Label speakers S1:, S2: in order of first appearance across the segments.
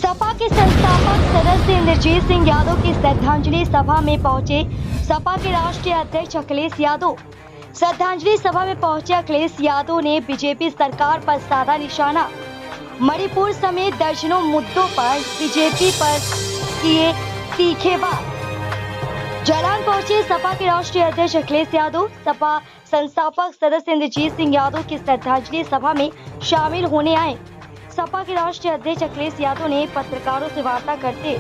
S1: सपा के संस्थापक सदस्य इंद्रजीत सिंह यादव की श्रद्धांजलि सभा में पहुंचे सपा के राष्ट्रीय अध्यक्ष अखिलेश यादव। श्रद्धांजलि सभा में पहुंचे अखिलेश यादव ने बीजेपी सरकार पर साधा निशाना। मणिपुर समेत दर्जनों मुद्दों पर बीजेपी पर किए तीखे वार। जालौन पहुंचे सपा के राष्ट्रीय अध्यक्ष अखिलेश यादव। सपा संस्थापक सदस्य इंद्रजीत सिंह यादव की श्रद्धांजलि सभा में शामिल होने आए। सपा के राष्ट्रीय अध्यक्ष अखिलेश यादव ने पत्रकारों से वार्ता करते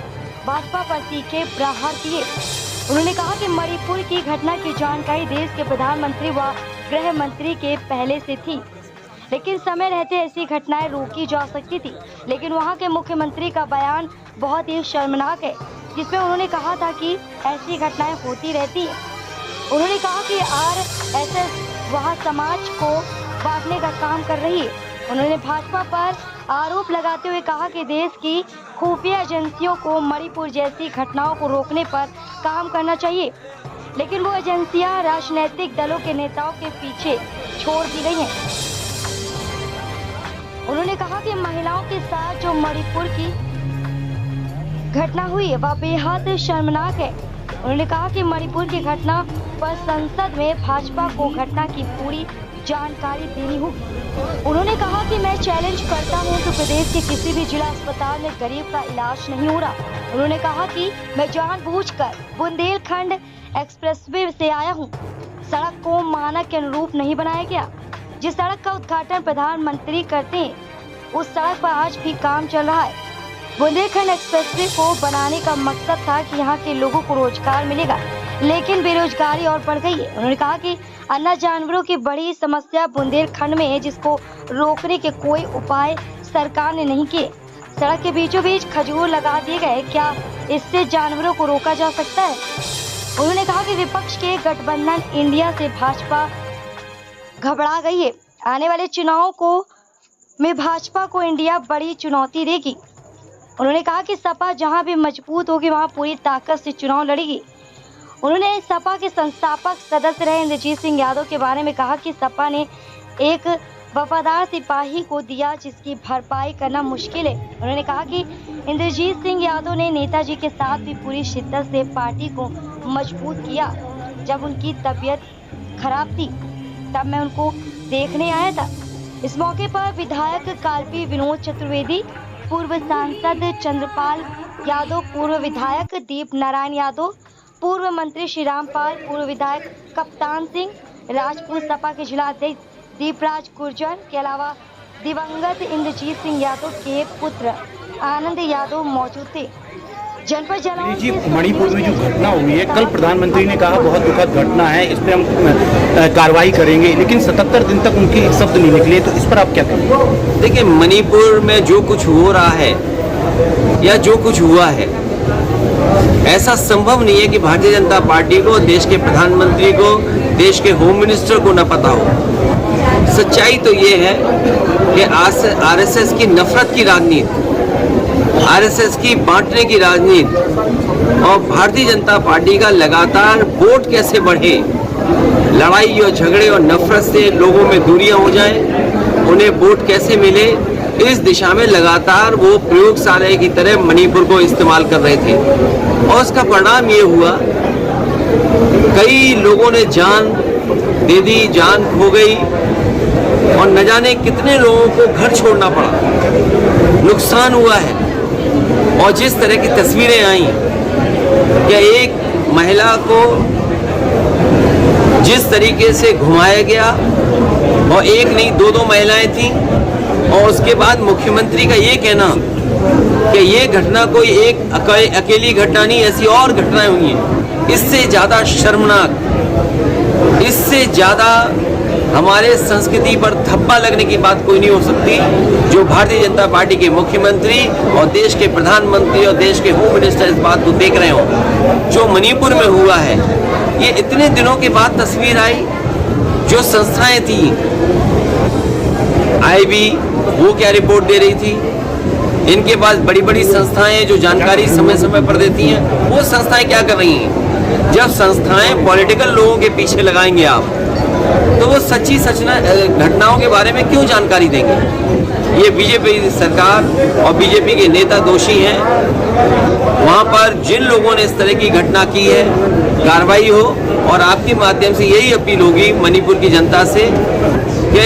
S1: भाजपा पर तीखे प्रहार किए। उन्होंने कहा कि मणिपुर की घटना की जानकारी देश के प्रधानमंत्री व गृह मंत्री के पहले से थी, लेकिन समय रहते ऐसी घटनाएं रोकी जा सकती थी। लेकिन वहां के मुख्यमंत्री का बयान बहुत ही शर्मनाक है, जिसमें उन्होंने कहा था कि ऐसी घटनाएं होती रहती हैं। उन्होंने कहा कि आरएसएस वहां समाज को बांटने का काम कर रही है। उन्होंने भाजपा पर आरोप लगाते हुए कहा कि देश की खुफिया एजेंसियों को मणिपुर जैसी घटनाओं को रोकने पर काम करना चाहिए, लेकिन वो एजेंसियां राजनीतिक दलों के नेताओं के पीछे छोड़ दी गई हैं। उन्होंने कहा कि महिलाओं के साथ जो मणिपुर की घटना हुई है वह बेहद शर्मनाक है। उन्होंने कहा कि मणिपुर की घटना पर संसद में भाजपा को घटना की पूरी जानकारी देनी होगी। उन्होंने कहा कि मैं चैलेंज करता हूं कि प्रदेश के किसी भी जिला अस्पताल में गरीब का इलाज नहीं हो रहा। उन्होंने कहा कि मैं जानबूझकर बुंदेलखंड एक्सप्रेसवे से आया हूं। सड़क को मानक के अनुरूप नहीं बनाया गया। जिस सड़क का उद्घाटन प्रधानमंत्री करते हैं उस सड़क पर आज भी काम चल रहा है। बुंदेलखंड एक्सप्रेसवे को बनाने का मकसद था कि यहाँ के लोगों को रोजगार मिलेगा, लेकिन बेरोजगारी और बढ़ गई है। उन्होंने कहा कि अन्य जानवरों की बड़ी समस्या बुंदेलखंड में है, जिसको रोकने के कोई उपाय सरकार ने नहीं किए। सड़क के बीचों बीच खजूर लगा दिए गए, क्या इससे जानवरों को रोका जा सकता है? उन्होंने कहा कि विपक्ष के गठबंधन इंडिया से भाजपा घबरा गई है। आने वाले चुनावों में भाजपा को इंडिया बड़ी चुनौती देगी। उन्होंने कहा कि सपा जहां भी मजबूत होगी वहां पूरी ताकत से चुनाव लड़ेगी। उन्होंने सपा के संस्थापक सदस्य रहे इंद्रजीत सिंह यादव के बारे में कहा कि सपा ने एक वफादार सिपाही को दिया जिसकी भरपाई करना मुश्किल है। उन्होंने कहा कि इंद्रजीत सिंह यादव ने नेताजी के साथ भी पूरी शिद्दत से पार्टी को मजबूत किया। जब उनकी तबीयत खराब थी तब मैं उनको देखने आया था। इस मौके पर विधायक कालपी विनोद चतुर्वेदी, पूर्व सांसद चंद्रपाल यादव, पूर्व विधायक दीप नारायण यादव, पूर्व मंत्री श्री रामपाल, पूर्व विधायक कप्तान सिंह राजपूत, सपा के जिला अध्यक्ष दीपराज गुर्जर के अलावा दिवंगत इंद्रजीत सिंह यादव के पुत्र आनंद यादव मौजूद थे। जनपद जालौन
S2: जी, मणिपुर में जो घटना हुई है, कल प्रधानमंत्री ने कहा बहुत दुखद घटना है, इस पर हम कार्रवाई करेंगे, लेकिन 77 दिन तक उनके एक शब्द नहीं निकले, तो इस पर आप क्या कहेंगे?
S3: देखिए, मणिपुर में जो कुछ हो रहा है या जो कुछ हुआ है, ऐसा संभव नहीं है कि भारतीय जनता पार्टी को, देश के प्रधानमंत्री को, देश के होम मिनिस्टर को न पता हो। सच्चाई तो ये है कि आरएसएस की नफरत की राजनीति, आरएसएस की बांटने की राजनीति और भारतीय जनता पार्टी का लगातार वोट कैसे बढ़े, लड़ाई और झगड़े और नफरत से लोगों में दूरियां हो जाए, उन्हें वोट कैसे मिले, इस दिशा में लगातार वो प्रयोगशाला की तरह मणिपुर को इस्तेमाल कर रहे थे। और उसका परिणाम ये हुआ, कई लोगों ने जान दे दी, जान खो गई और न जाने कितने लोगों को घर छोड़ना पड़ा, नुकसान हुआ है। और जिस तरह की तस्वीरें आई कि एक महिला को जिस तरीके से घुमाया गया, और एक नहीं दो महिलाएं थीं, और उसके बाद मुख्यमंत्री का ये कहना कि ये घटना कोई एक अकेली घटना नहीं, ऐसी और घटनाएं हुई हैं। इससे ज़्यादा शर्मनाक, इससे ज़्यादा हमारे संस्कृति पर धब्बा लगने की बात कोई नहीं हो सकती, जो भारतीय जनता पार्टी के मुख्यमंत्री और देश के प्रधानमंत्री और देश के होम मिनिस्टर इस बात को देख रहे हो। जो मणिपुर में हुआ है, ये इतने दिनों के बाद तस्वीर आई। जो संस्थाएं थी, आईबी, वो क्या रिपोर्ट दे रही थी, इनके पास बड़ी बड़ी संस्थाएं जो जानकारी समय समय पर देती हैं, वो संस्थाएं क्या कर रही हैं? जब संस्थाएं पॉलिटिकल लोगों के पीछे लगाएंगे आप, तो वो सच्ची घटनाओं के बारे में क्यों जानकारी देंगे? ये बीजेपी सरकार और बीजेपी के नेता दोषी हैं। वहाँ पर जिन लोगों ने इस तरह की घटना की है, कार्रवाई हो। और आपके माध्यम से यही अपील होगी मणिपुर की जनता से कि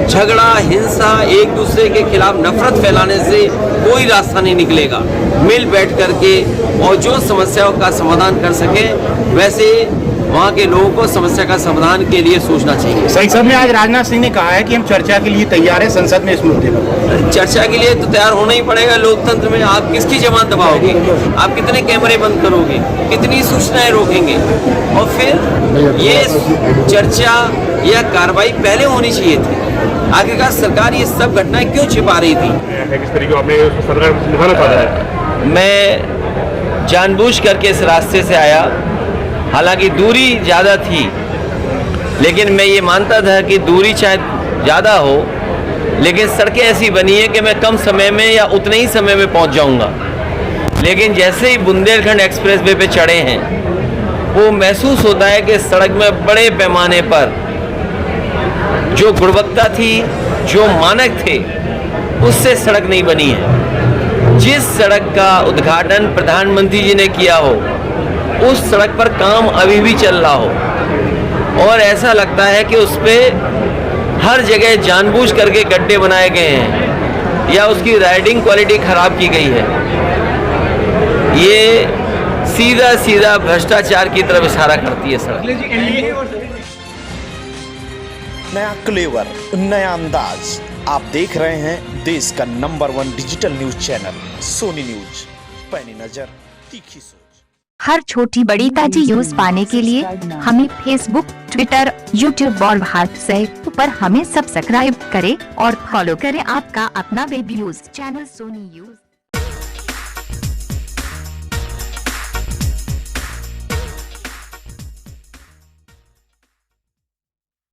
S3: झगड़ा, हिंसा, एक दूसरे के खिलाफ नफरत फैलाने से कोई रास्ता नहीं निकलेगा। मिल बैठ करके और जो समस्याओं का समाधान कर सके, वैसे वहाँ के लोगों को समस्या का समाधान के लिए सोचना चाहिए।
S2: संसद में आज राजनाथ सिंह ने कहा है कि हम चर्चा के लिए तैयार हैं संसद में इस मुद्दे पर।
S3: चर्चा के लिए तो तैयार होना ही पड़ेगा। लोकतंत्र में आप किसकी जबान दबाओगे? आप कितने कैमरे बंद करोगे? कितनी सूचनाएं रोकेंगे? और फिर ये चर्चा या कार्रवाई पहले होनी चाहिए थी। आखिरकार सरकार ये सब घटनाएं क्यों छिपा रही थी?
S4: किस तरीके आपने सरकार निभाना चाहता है?
S3: मैं जानबूझ करके इस रास्ते से आया। हालांकि दूरी ज़्यादा थी, लेकिन मैं ये मानता था कि दूरी चाहे ज़्यादा हो, लेकिन सड़कें ऐसी बनी है कि मैं कम समय में या उतने ही समय में पहुंच जाऊंगा। लेकिन जैसे ही बुंदेलखंड एक्सप्रेसवे पे चढ़े हैं, वो महसूस होता है कि सड़क में बड़े पैमाने पर जो गुणवत्ता थी, जो मानक थे, उससे सड़क नहीं बनी है। जिस सड़क का उद्घाटन प्रधानमंत्री जी ने किया हो, उस सड़क पर काम अभी भी चल रहा हो और ऐसा लगता है कि उस पर हर जगह जानबूझ करके गड्ढे बनाए गए हैं या उसकी राइडिंग क्वालिटी खराब की गई है। ये सीधा सीधा भ्रष्टाचार की तरफ इशारा करती है सड़क।
S5: नया क्लेवर, नया अंदाज। आप देख रहे हैं देश का number 1 digital news channel Soni news. पैनी नजर, तीखी सोच।
S6: हर छोटी बड़ी ताजी न्यूज पाने के लिए हमें फेसबुक, ट्विटर, यूट्यूब और व्हाट्सएप पर हमें सब्सक्राइब करें और फॉलो करें आपका अपना web news channel Soni news.